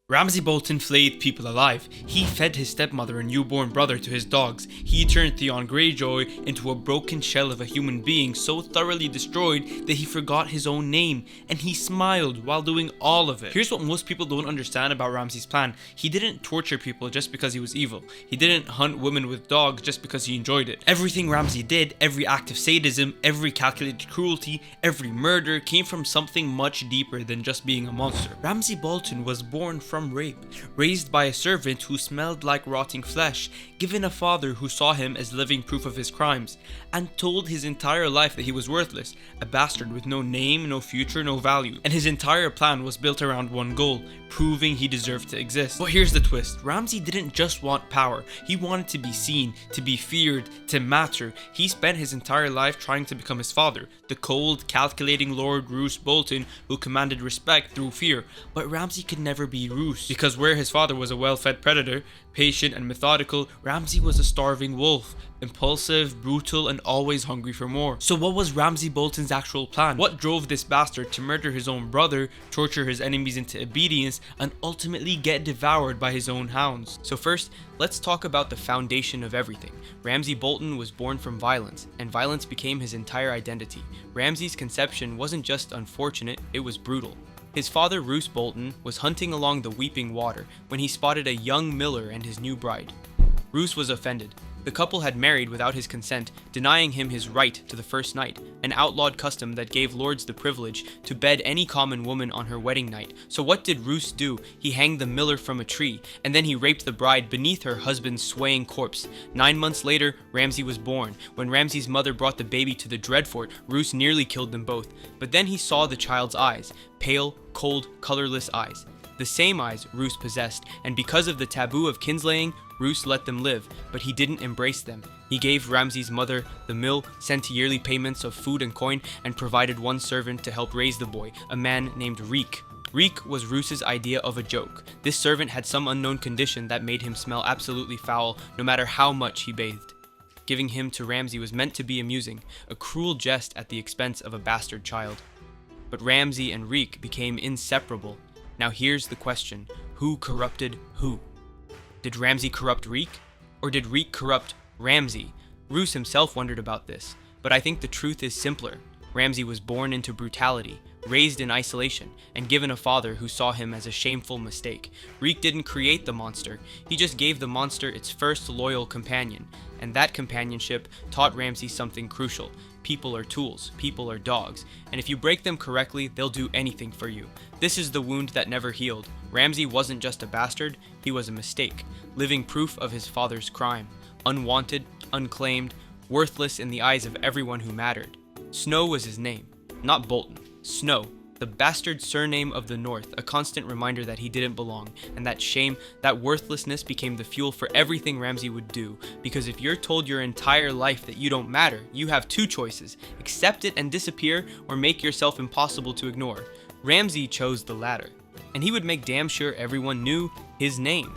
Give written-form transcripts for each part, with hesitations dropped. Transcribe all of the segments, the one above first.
Ramsay Bolton flayed people alive. He fed his stepmother and newborn brother to his dogs. He turned Theon Greyjoy into a broken shell of a human being so thoroughly destroyed that he forgot his own name, and he smiled while doing all of it. Here's what most people don't understand about Ramsay's plan. He didn't torture people just because he was evil. He didn't hunt women with dogs just because he enjoyed it. Everything Ramsay did, every act of sadism, every calculated cruelty, every murder came from something much deeper than just being a monster. Ramsay Bolton was born from rape, raised by a servant who smelled like rotting flesh, given a father who saw him as living proof of his crimes, and told his entire life that he was worthless, a bastard with no name, no future, no value. And his entire plan was built around one goal, proving he deserved to exist. But here's the twist. Ramsay didn't just want power. He wanted to be seen, to be feared, to matter. He spent his entire life trying to become his father, the cold, calculating Lord Roose Bolton who commanded respect through fear. But Ramsay could never be Roose, because where his father was a well-fed predator, patient and methodical, Ramsay was a starving wolf, impulsive, brutal, and always hungry for more. So what was Ramsay Bolton's actual plan? What drove this bastard to murder his own brother, torture his enemies into obedience, and ultimately get devoured by his own hounds? So first, let's talk about the foundation of everything. Ramsay Bolton was born from violence, and violence became his entire identity. Ramsay's conception wasn't just unfortunate, it was brutal. His father, Roose Bolton, was hunting along the Weeping Water when he spotted a young miller and his new bride. Roose was offended. The couple had married without his consent, denying him his right to the first night, an outlawed custom that gave lords the privilege to bed any common woman on her wedding night. So what did Roose do? He hanged the miller from a tree, and then he raped the bride beneath her husband's swaying corpse. 9 months later, Ramsay was born. When Ramsay's mother brought the baby to the Dreadfort, Roose nearly killed them both. But then he saw the child's eyes, pale, cold, colorless eyes. The same eyes Roose possessed, and because of the taboo of kinslaying, Roose let them live, but he didn't embrace them. He gave Ramsay's mother the mill, sent yearly payments of food and coin, and provided one servant to help raise the boy, a man named Reek. Reek was Roose's idea of a joke. This servant had some unknown condition that made him smell absolutely foul, no matter how much he bathed. Giving him to Ramsay was meant to be amusing, a cruel jest at the expense of a bastard child. But Ramsay and Reek became inseparable. Now here's the question, who corrupted who? Did Ramsay corrupt Reek? Or did Reek corrupt Ramsay? Roose himself wondered about this, but I think the truth is simpler. Ramsay was born into brutality, raised in isolation, and given a father who saw him as a shameful mistake. Reek didn't create the monster, he just gave the monster its first loyal companion, and that companionship taught Ramsay something crucial. People are tools, people are dogs, and if you break them correctly, they'll do anything for you. This is the wound that never healed. Ramsay wasn't just a bastard, he was a mistake, living proof of his father's crime. Unwanted, unclaimed, worthless in the eyes of everyone who mattered. Snow was his name, not Bolton. Snow, the bastard surname of the North, a constant reminder that he didn't belong, and that shame, that worthlessness became the fuel for everything Ramsay would do. Because if you're told your entire life that you don't matter, you have two choices: accept it and disappear, or make yourself impossible to ignore. Ramsay chose the latter, and he would make damn sure everyone knew his name.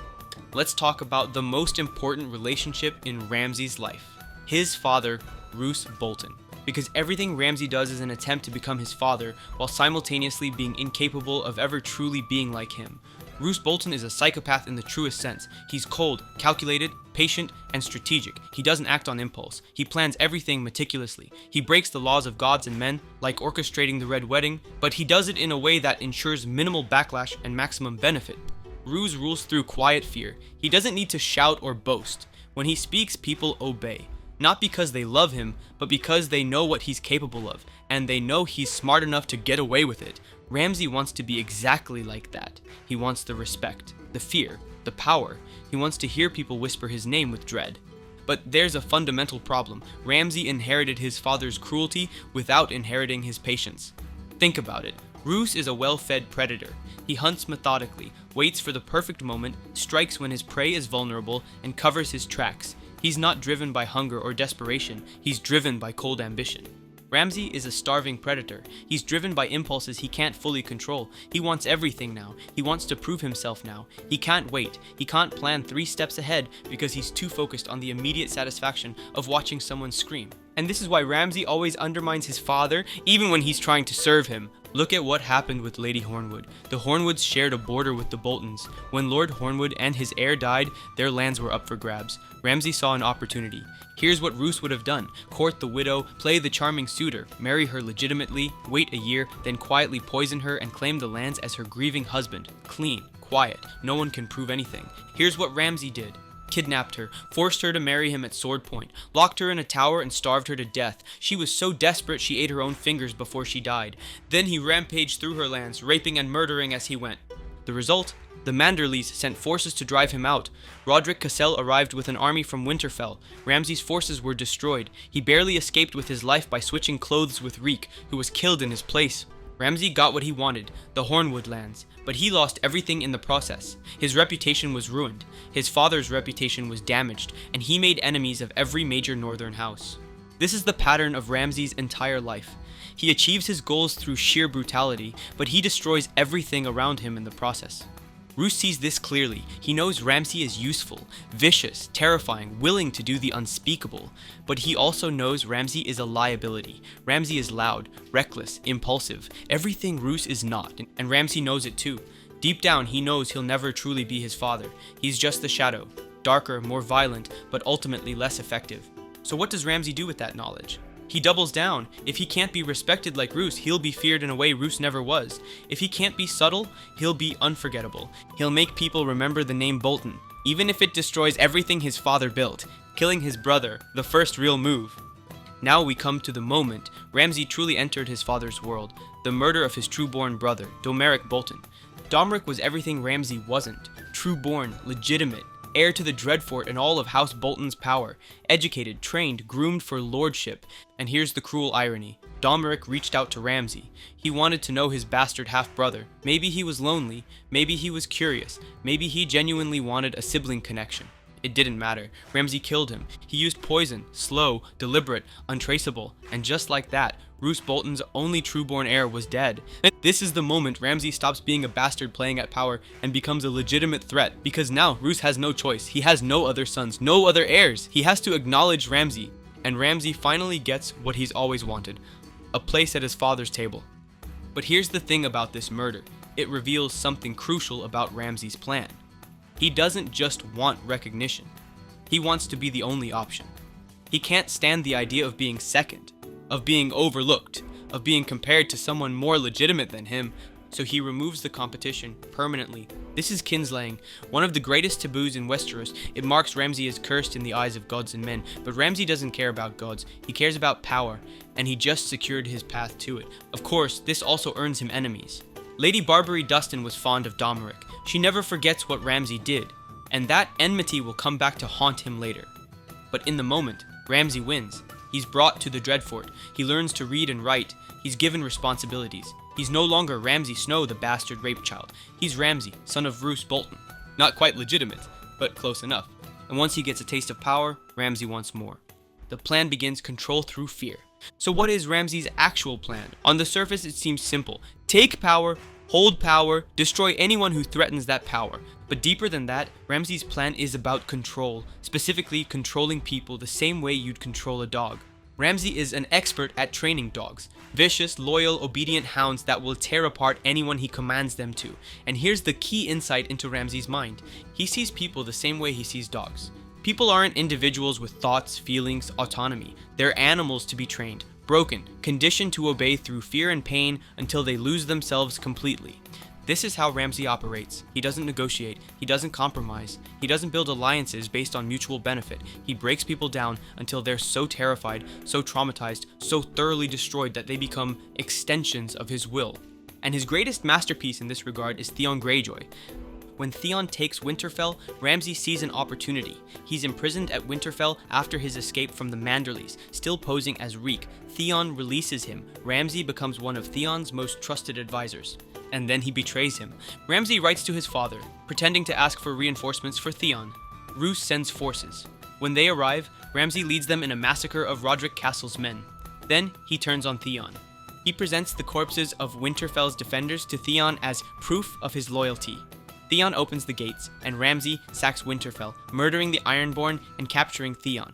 Let's talk about the most important relationship in Ramsay's life. His father, Roose Bolton. Because everything Ramsay does is an attempt to become his father, while simultaneously being incapable of ever truly being like him. Roose Bolton is a psychopath in the truest sense. He's cold, calculated, patient, and strategic. He doesn't act on impulse. He plans everything meticulously. He breaks the laws of gods and men, like orchestrating the Red Wedding, but he does it in a way that ensures minimal backlash and maximum benefit. Roose rules through quiet fear. He doesn't need to shout or boast. When he speaks, people obey. Not because they love him, but because they know what he's capable of, and they know he's smart enough to get away with it. Ramsay wants to be exactly like that. He wants the respect, the fear, the power. He wants to hear people whisper his name with dread. But there's a fundamental problem. Ramsay inherited his father's cruelty without inheriting his patience. Think about it. Roose is a well-fed predator. He hunts methodically, waits for the perfect moment, strikes when his prey is vulnerable, and covers his tracks. He's not driven by hunger or desperation, he's driven by cold ambition. Ramsay is a starving predator. He's driven by impulses he can't fully control. He wants everything now. He wants to prove himself now. He can't wait. He can't plan 3 steps ahead because he's too focused on the immediate satisfaction of watching someone scream. And this is why Ramsay always undermines his father, even when he's trying to serve him. Look at what happened with Lady Hornwood. The Hornwoods shared a border with the Boltons. When Lord Hornwood and his heir died, their lands were up for grabs. Ramsay saw an opportunity. Here's what Roose would have done: court the widow, play the charming suitor, marry her legitimately, wait a year, then quietly poison her and claim the lands as her grieving husband. Clean, quiet, no one can prove anything. Here's what Ramsay did. Kidnapped her, forced her to marry him at sword point, locked her in a tower and starved her to death. She was so desperate she ate her own fingers before she died. Then he rampaged through her lands, raping and murdering as he went. The result? The Manderleys sent forces to drive him out. Roderick Cassel arrived with an army from Winterfell. Ramsay's forces were destroyed. He barely escaped with his life by switching clothes with Reek, who was killed in his place. Ramsay got what he wanted, the Hornwood lands, but he lost everything in the process. His reputation was ruined, his father's reputation was damaged, and he made enemies of every major northern house. This is the pattern of Ramsay's entire life. He achieves his goals through sheer brutality, but he destroys everything around him in the process. Roose sees this clearly. He knows Ramsay is useful, vicious, terrifying, willing to do the unspeakable. But he also knows Ramsay is a liability. Ramsay is loud, reckless, impulsive. Everything Roose is not, and Ramsay knows it too. Deep down, he knows he'll never truly be his father. He's just the shadow, darker, more violent, but ultimately less effective. So what does Ramsay do with that knowledge? He doubles down. If he can't be respected like Roose, he'll be feared in a way Roose never was. If he can't be subtle, he'll be unforgettable. He'll make people remember the name Bolton, even if it destroys everything his father built. Killing his brother, the first real move. Now we come to the moment Ramsay truly entered his father's world, the murder of his true-born brother, Domeric Bolton. Domeric was everything Ramsay wasn't: true-born, legitimate, heir to the Dreadfort and all of House Bolton's power, educated, trained, groomed for lordship. And here's the cruel irony. Domeric reached out to Ramsay. He wanted to know his bastard half-brother. Maybe he was lonely, maybe he was curious, maybe he genuinely wanted a sibling connection. It didn't matter. Ramsay killed him. He used poison, slow, deliberate, untraceable, and just like that, Roose Bolton's only true-born heir was dead. And this is the moment Ramsay stops being a bastard playing at power and becomes a legitimate threat, because now Roose has no choice. He has no other sons, no other heirs. He has to acknowledge Ramsay, and Ramsay finally gets what he's always wanted: a place at his father's table. But here's the thing about this murder. It reveals something crucial about Ramsay's plan. He doesn't just want recognition. He wants to be the only option. He can't stand the idea of being second, of being overlooked, of being compared to someone more legitimate than him, so he removes the competition permanently. This is kinslaying, one of the greatest taboos in Westeros. It marks Ramsay as cursed in the eyes of gods and men, but Ramsay doesn't care about gods. He cares about power, and he just secured his path to it. Of course, this also earns him enemies. Lady Barbary Dustin was fond of Domeric. She never forgets what Ramsay did, and that enmity will come back to haunt him later. But in the moment, Ramsay wins. He's brought to the Dreadfort. He learns to read and write. He's given responsibilities. He's no longer Ramsay Snow, the bastard rape child. He's Ramsay, son of Roose Bolton. Not quite legitimate, but close enough. And once he gets a taste of power, Ramsay wants more. The plan begins: control through fear. So what is Ramsay's actual plan? On the surface, it seems simple. Take power, hold power, destroy anyone who threatens that power. But deeper than that, Ramsay's plan is about control, specifically controlling people the same way you'd control a dog. Ramsay is an expert at training dogs, vicious, loyal, obedient hounds that will tear apart anyone he commands them to. And here's the key insight into Ramsay's mind. He sees people the same way he sees dogs. People aren't individuals with thoughts, feelings, autonomy. They're animals to be trained, broken, conditioned to obey through fear and pain until they lose themselves completely. This is how Ramsay operates. He doesn't negotiate. He doesn't compromise. He doesn't build alliances based on mutual benefit. He breaks people down until they're so terrified, so traumatized, so thoroughly destroyed that they become extensions of his will. And his greatest masterpiece in this regard is Theon Greyjoy. When Theon takes Winterfell, Ramsay sees an opportunity. He's imprisoned at Winterfell after his escape from the Manderleys, still posing as Reek. Theon releases him. Ramsay becomes one of Theon's most trusted advisors. And then he betrays him. Ramsay writes to his father, pretending to ask for reinforcements for Theon. Roose sends forces. When they arrive, Ramsay leads them in a massacre of Roderick Castle's men. Then he turns on Theon. He presents the corpses of Winterfell's defenders to Theon as proof of his loyalty. Theon opens the gates, and Ramsay sacks Winterfell, murdering the Ironborn and capturing Theon.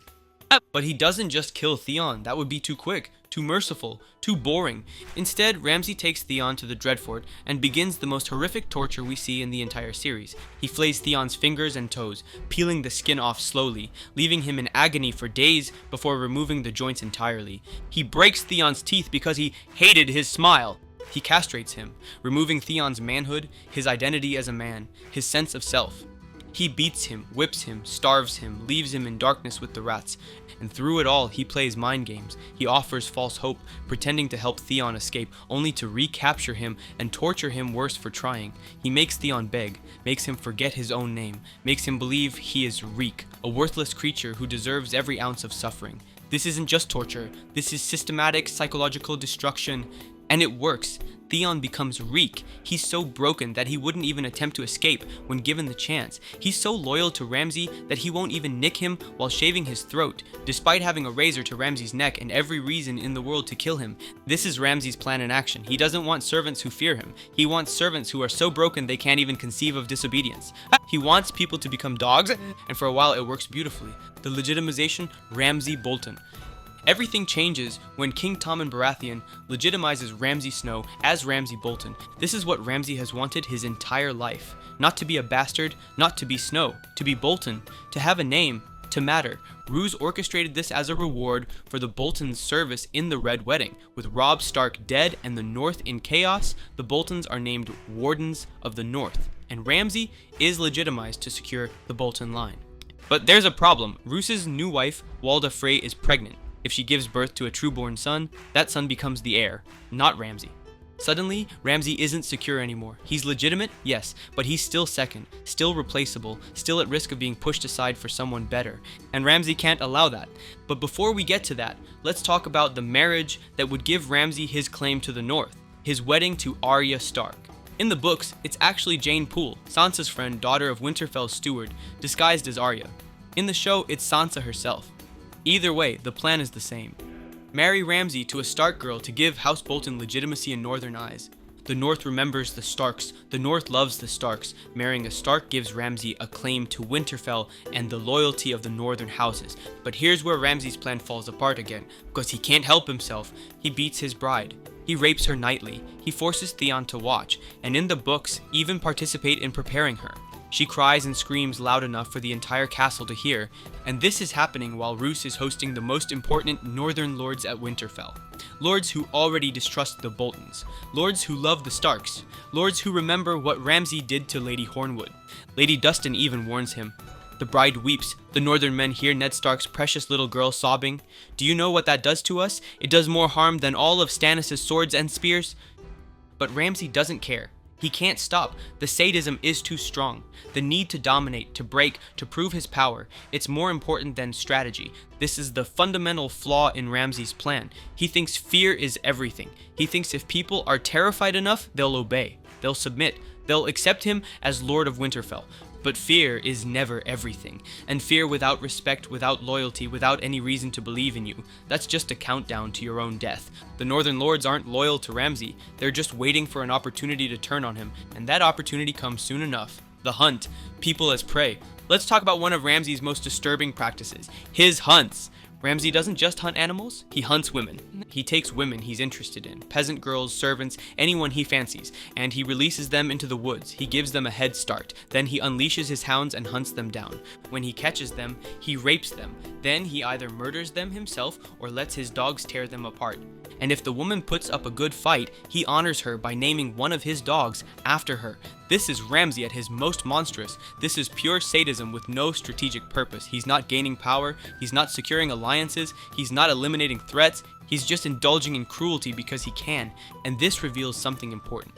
But he doesn't just kill Theon, that would be too quick. too merciful, too boring. Instead, Ramsay takes Theon to the Dreadfort and begins the most horrific torture we see in the entire series. He flays Theon's fingers and toes, peeling the skin off slowly, leaving him in agony for days before removing the joints entirely. He breaks Theon's teeth because he hated his smile. He castrates him, removing Theon's manhood, his identity as a man, his sense of self. He beats him, whips him, starves him, leaves him in darkness with the rats, and through it all he plays mind games. He offers false hope, pretending to help Theon escape, only to recapture him and torture him worse for trying. He makes Theon beg, makes him forget his own name, makes him believe he is Reek, a worthless creature who deserves every ounce of suffering. This isn't just torture, this is systematic psychological destruction, and it works. Theon becomes Reek. He's so broken that he wouldn't even attempt to escape when given the chance. He's so loyal to Ramsay that he won't even nick him while shaving his throat, despite having a razor to Ramsay's neck and every reason in the world to kill him. This is Ramsay's plan in action. He doesn't want servants who fear him. He wants servants who are so broken they can't even conceive of disobedience. He wants people to become dogs, and for a while it works beautifully. The legitimization, Ramsay Bolton. Everything changes when King Tommen Baratheon legitimizes Ramsay Snow as Ramsay Bolton. This is what Ramsay has wanted his entire life. Not to be a bastard, not to be Snow, to be Bolton, to have a name, to matter. Roose orchestrated this as a reward for the Boltons' service in the Red Wedding. With Robb Stark dead and the North in chaos, the Boltons are named Wardens of the North, and Ramsay is legitimized to secure the Bolton line. But there's a problem. Roose's new wife, Walda Frey, is pregnant. If she gives birth to a true-born son, that son becomes the heir, not Ramsay. Suddenly, Ramsay isn't secure anymore. He's legitimate, yes, but he's still second, still replaceable, still at risk of being pushed aside for someone better. And Ramsay can't allow that. But before we get to that, let's talk about the marriage that would give Ramsay his claim to the North, his wedding to Arya Stark. In the books, it's actually Jane Poole, Sansa's friend, daughter of Winterfell's steward, disguised as Arya. In the show, it's Sansa herself. Either way, the plan is the same. Marry Ramsay to a Stark girl to give House Bolton legitimacy in Northern eyes. The North remembers the Starks, the North loves the Starks. Marrying a Stark gives Ramsay a claim to Winterfell and the loyalty of the Northern houses. But here's where Ramsay's plan falls apart again, because he can't help himself. He beats his bride. He rapes her nightly. He forces Theon to watch, and in the books, even participate in preparing her. She cries and screams loud enough for the entire castle to hear, and this is happening while Roose is hosting the most important northern lords at Winterfell. Lords who already distrust the Boltons. Lords who love the Starks. Lords who remember what Ramsay did to Lady Hornwood. Lady Dustin even warns him. The bride weeps. The northern men hear Ned Stark's precious little girl sobbing. Do you know what that does to us? It does more harm than all of Stannis' swords and spears. But Ramsay doesn't care. He can't stop. The sadism is too strong. The need to dominate, to break, to prove his power. It's more important than strategy. This is the fundamental flaw in Ramsay's plan. He thinks fear is everything. He thinks if people are terrified enough, they'll obey. They'll submit. They'll accept him as Lord of Winterfell. But fear is never everything. And fear without respect, without loyalty, without any reason to believe in you, that's just a countdown to your own death. The Northern Lords aren't loyal to Ramsay. They're just waiting for an opportunity to turn on him. And that opportunity comes soon enough. The hunt. People as prey. Let's talk about one of Ramsay's most disturbing practices. His hunts. Ramsay doesn't just hunt animals, he hunts women. He takes women he's interested in, peasant girls, servants, anyone he fancies, and he releases them into the woods. He gives them a head start. Then he unleashes his hounds and hunts them down. When he catches them, he rapes them. Then he either murders them himself or lets his dogs tear them apart. And if the woman puts up a good fight, he honors her by naming one of his dogs after her. This is Ramsay at his most monstrous. This is pure sadism with no strategic purpose. He's not gaining power, he's not securing alliances, he's not eliminating threats, he's just indulging in cruelty because he can. And this reveals something important.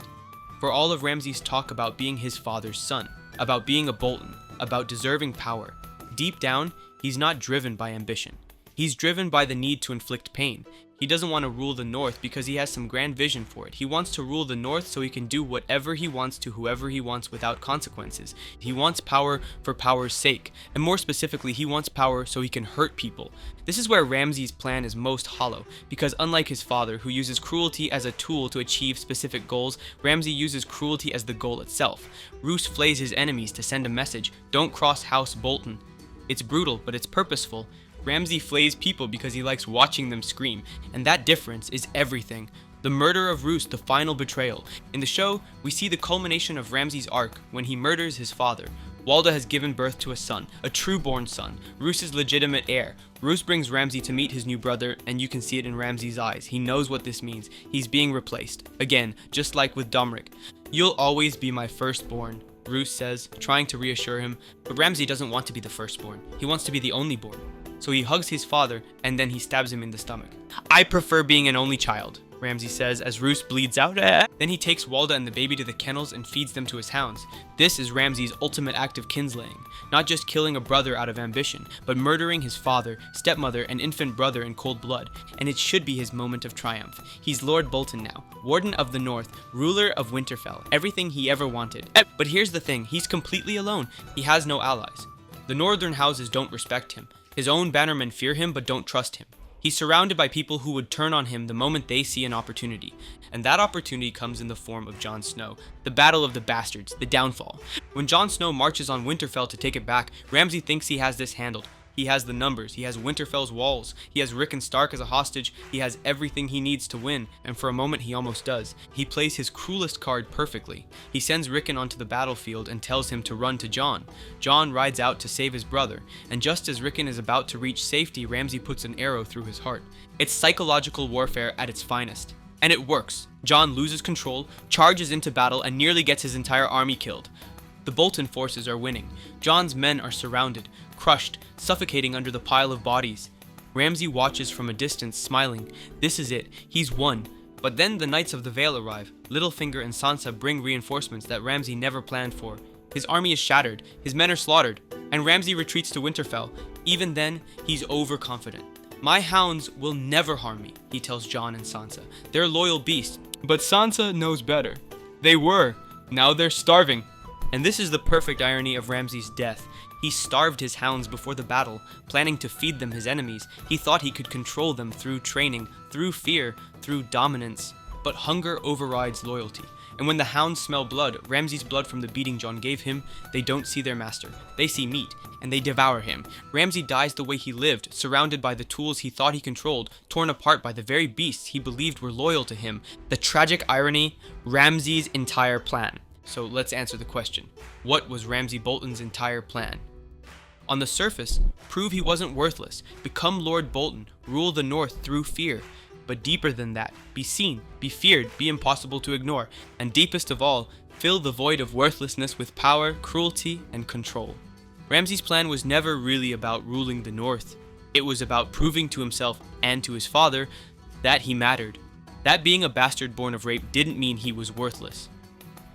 For all of Ramsay's talk about being his father's son, about being a Bolton, about deserving power, deep down, he's not driven by ambition. He's driven by the need to inflict pain. He doesn't want to rule the North because he has some grand vision for it. He wants to rule the North so he can do whatever he wants to whoever he wants without consequences. He wants power for power's sake. And more specifically, he wants power so he can hurt people. This is where Ramsay's plan is most hollow, because unlike his father, who uses cruelty as a tool to achieve specific goals, Ramsay uses cruelty as the goal itself. Roose flays his enemies to send a message: don't cross House Bolton. It's brutal, but it's purposeful. Ramsay flays people because he likes watching them scream, and that difference is everything. The murder of Roose, the final betrayal. In the show, we see the culmination of Ramsay's arc when he murders his father. Walda has given birth to a son, a true-born son, Roose's legitimate heir. Roose brings Ramsay to meet his new brother, and you can see it in Ramsay's eyes. He knows what this means. He's being replaced. Again, just like with Domeric. "You'll always be my firstborn," Roose says, trying to reassure him, but Ramsay doesn't want to be the firstborn. He wants to be the onlyborn. So he hugs his father, and then he stabs him in the stomach. "I prefer being an only child," Ramsay says as Roose bleeds out. Then he takes Walda and the baby to the kennels and feeds them to his hounds. This is Ramsay's ultimate act of kinslaying. Not just killing a brother out of ambition, but murdering his father, stepmother, and infant brother in cold blood. And it should be his moment of triumph. He's Lord Bolton now, Warden of the North, ruler of Winterfell, everything he ever wanted. But here's the thing, he's completely alone. He has no allies. The northern houses don't respect him. His own bannermen fear him but don't trust him. He's surrounded by people who would turn on him the moment they see an opportunity. And that opportunity comes in the form of Jon Snow. The Battle of the Bastards, the downfall. When Jon Snow marches on Winterfell to take it back, Ramsay thinks he has this handled. He has the numbers, he has Winterfell's walls, he has Rick and Stark as a hostage, he has everything he needs to win, and for a moment he almost does. He plays his cruelest card perfectly. He sends Rickon onto the battlefield and tells him to run to Jon. Jon rides out to save his brother, and just as Rickon is about to reach safety, Ramsay puts an arrow through his heart. It's psychological warfare at its finest. And it works. Jon loses control, charges into battle, and nearly gets his entire army killed. The Bolton forces are winning. Jon's men are surrounded, crushed, suffocating under the pile of bodies. Ramsay watches from a distance, smiling. This is it. He's won. But then the Knights of the Vale arrive. Littlefinger and Sansa bring reinforcements that Ramsay never planned for. His army is shattered. His men are slaughtered. And Ramsay retreats to Winterfell. Even then, he's overconfident. "My hounds will never harm me," he tells Jon and Sansa. "They're loyal beasts." But Sansa knows better. They were. Now they're starving. And this is the perfect irony of Ramsay's death. He starved his hounds before the battle, planning to feed them his enemies. He thought he could control them through training, through fear, through dominance. But hunger overrides loyalty. And when the hounds smell blood, Ramsay's blood from the beating Jon gave him, they don't see their master. They see meat, and they devour him. Ramsay dies the way he lived, surrounded by the tools he thought he controlled, torn apart by the very beasts he believed were loyal to him. The tragic irony, Ramsay's entire plan. So let's answer the question. What was Ramsay Bolton's entire plan? On the surface, prove he wasn't worthless, become Lord Bolton, rule the North through fear. But deeper than that, be seen, be feared, be impossible to ignore, and deepest of all, fill the void of worthlessness with power, cruelty, and control. Ramsay's plan was never really about ruling the North. It was about proving to himself and to his father that he mattered. That being a bastard born of rape didn't mean he was worthless.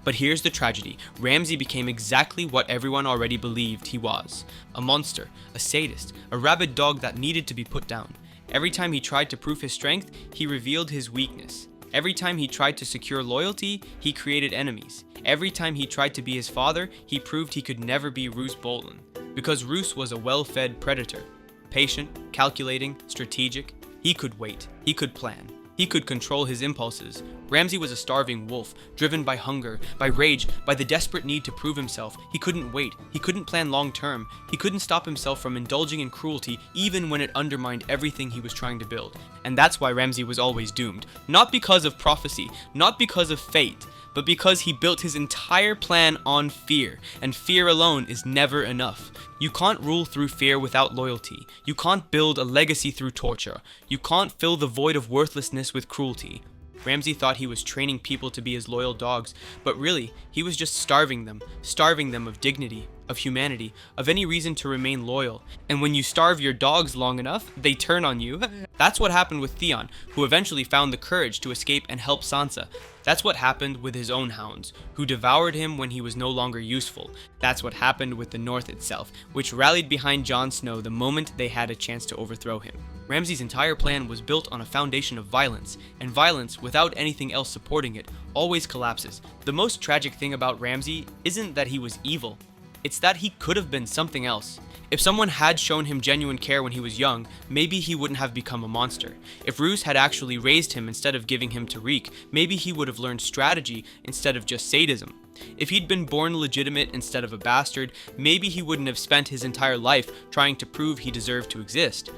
But here's the tragedy. Ramsay became exactly what everyone already believed he was. A monster, a sadist, a rabid dog that needed to be put down. Every time he tried to prove his strength, he revealed his weakness. Every time he tried to secure loyalty, he created enemies. Every time he tried to be his father, he proved he could never be Roose Bolton. Because Roose was a well-fed predator. Patient, calculating, strategic. He could wait. He could plan. He could control his impulses. Ramsay was a starving wolf, driven by hunger, by rage, by the desperate need to prove himself. He couldn't wait. He couldn't plan long term. He couldn't stop himself from indulging in cruelty even when it undermined everything he was trying to build. And that's why Ramsay was always doomed. Not because of prophecy, not because of fate, but because he built his entire plan on fear, and fear alone is never enough. You can't rule through fear without loyalty. You can't build a legacy through torture. You can't fill the void of worthlessness with cruelty. Ramsay thought he was training people to be his loyal dogs, but really, he was just starving them of dignity, of humanity, of any reason to remain loyal. And when you starve your dogs long enough, they turn on you. That's what happened with Theon, who eventually found the courage to escape and help Sansa. That's what happened with his own hounds, who devoured him when he was no longer useful. That's what happened with the North itself, which rallied behind Jon Snow the moment they had a chance to overthrow him. Ramsay's entire plan was built on a foundation of violence, and violence, without anything else supporting it, always collapses. The most tragic thing about Ramsay isn't that he was evil, it's that he could have been something else. If someone had shown him genuine care when he was young, maybe he wouldn't have become a monster. If Roose had actually raised him instead of giving him to Reek, maybe he would have learned strategy instead of just sadism. If he'd been born legitimate instead of a bastard, maybe he wouldn't have spent his entire life trying to prove he deserved to exist.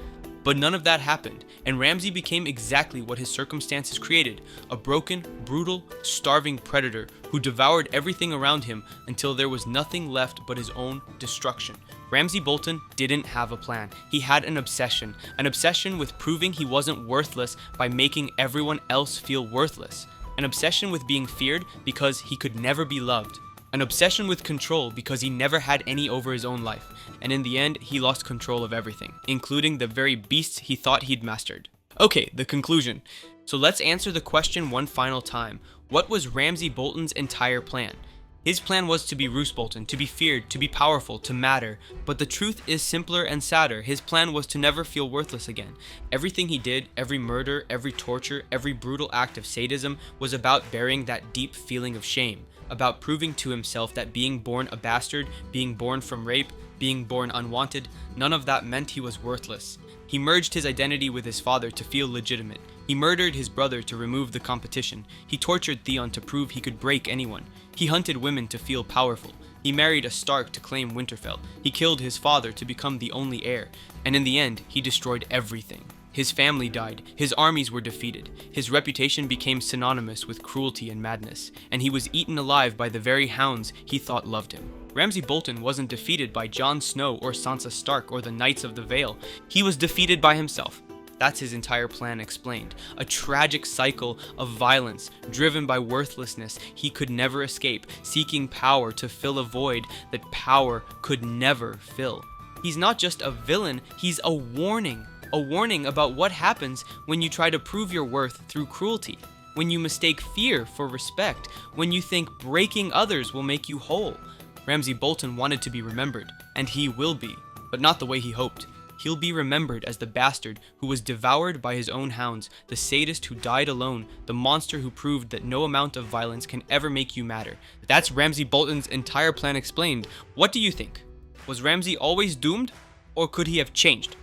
But none of that happened, and Ramsay became exactly what his circumstances created, a broken, brutal, starving predator who devoured everything around him until there was nothing left but his own destruction. Ramsay Bolton didn't have a plan. He had an obsession with proving he wasn't worthless by making everyone else feel worthless. An obsession with being feared because he could never be loved. An obsession with control because he never had any over his own life, and in the end, he lost control of everything, including the very beasts he thought he'd mastered. Okay, the conclusion. So let's answer the question one final time. What was Ramsay Bolton's entire plan? His plan was to be Roose Bolton, to be feared, to be powerful, to matter. But the truth is simpler and sadder. His plan was to never feel worthless again. Everything he did, every murder, every torture, every brutal act of sadism was about burying that deep feeling of shame, about proving to himself that being born a bastard, being born from rape, being born unwanted, none of that meant he was worthless. He merged his identity with his father to feel legitimate. He murdered his brother to remove the competition. He tortured Theon to prove he could break anyone. He hunted women to feel powerful. He married a Stark to claim Winterfell. He killed his father to become the only heir. And in the end, he destroyed everything. His family died, his armies were defeated, his reputation became synonymous with cruelty and madness, and he was eaten alive by the very hounds he thought loved him. Ramsay Bolton wasn't defeated by Jon Snow or Sansa Stark or the Knights of the Vale. He was defeated by himself. That's his entire plan explained. A tragic cycle of violence, driven by worthlessness he could never escape, seeking power to fill a void that power could never fill. He's not just a villain, he's a warning. A warning about what happens when you try to prove your worth through cruelty, when you mistake fear for respect, when you think breaking others will make you whole. Ramsay Bolton wanted to be remembered, and he will be, but not the way he hoped. He'll be remembered as the bastard who was devoured by his own hounds, the sadist who died alone, the monster who proved that no amount of violence can ever make you matter. That's Ramsay Bolton's entire plan explained. What do you think? Was Ramsay always doomed, or could he have changed?